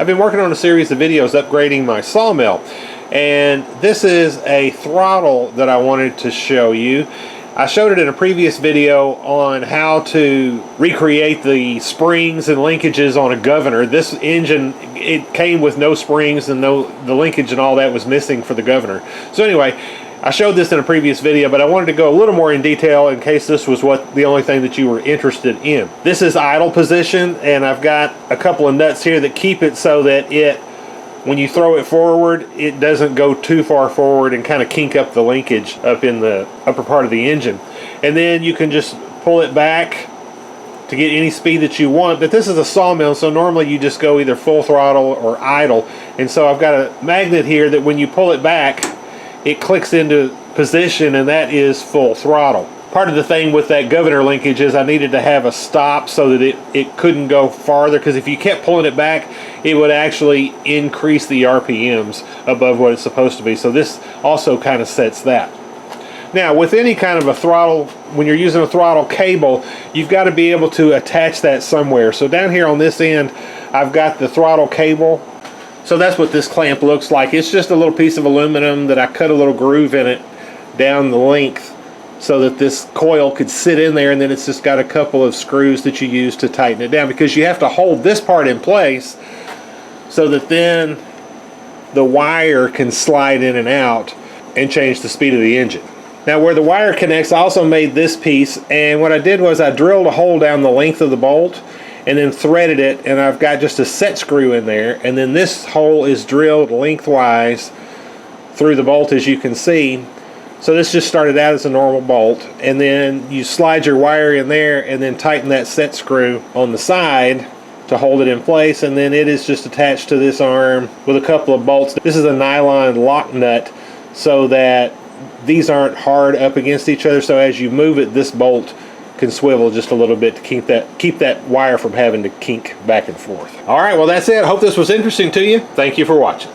I've been working on a series of videos upgrading my sawmill, and this is a throttle that I wanted to show you. I showed it in a previous video on how to recreate the springs and linkages on a governor. This engine, it came with no springs and the linkage and all that was missing for the governor. So anyway, I showed this in a previous video, but I wanted to go a little more in detail in case this was the only thing that you were interested in. This is idle position, and I've got a couple of nuts here that keep it so that when you throw it forward, it doesn't go too far forward and kind of kink up the linkage up in the upper part of the engine. And then you can just pull it back to get any speed that you want. But this is a sawmill, so normally you just go either full throttle or idle. And so I've got a magnet here that when you pull it back, it clicks into position, and that is full throttle. Part of the thing with that governor linkage is I needed to have a stop so that it couldn't go farther, because if you kept pulling it back, it would actually increase the RPMs above what it's supposed to be. So this also kind of sets that. Now, with any kind of a throttle, when you're using a throttle cable, you've got to be able to attach that somewhere. So down here on this end, I've got the throttle cable. So that's what this clamp looks like. It's just a little piece of aluminum that I cut a little groove in it down the length so that this coil could sit in there, and then it's just got a couple of screws that you use to tighten it down, because you have to hold this part in place so that then the wire can slide in and out and change the speed of the engine. Now, where the wire connects, I also made this piece, and what I did was I drilled a hole down the length of the bolt and then threaded it, and I've got just a set screw in there, and then this hole is drilled lengthwise through the bolt, as you can see. So this just started out as a normal bolt, and then you slide your wire in there and then tighten that set screw on the side to hold it in place, and then it is just attached to this arm with a couple of bolts. This is a nylon lock nut so that these aren't hard up against each other, so as you move it, this bolt can swivel just a little bit to keep that wire from having to kink back and forth. All right, well, that's it. I hope this was interesting to you. Thank you for watching.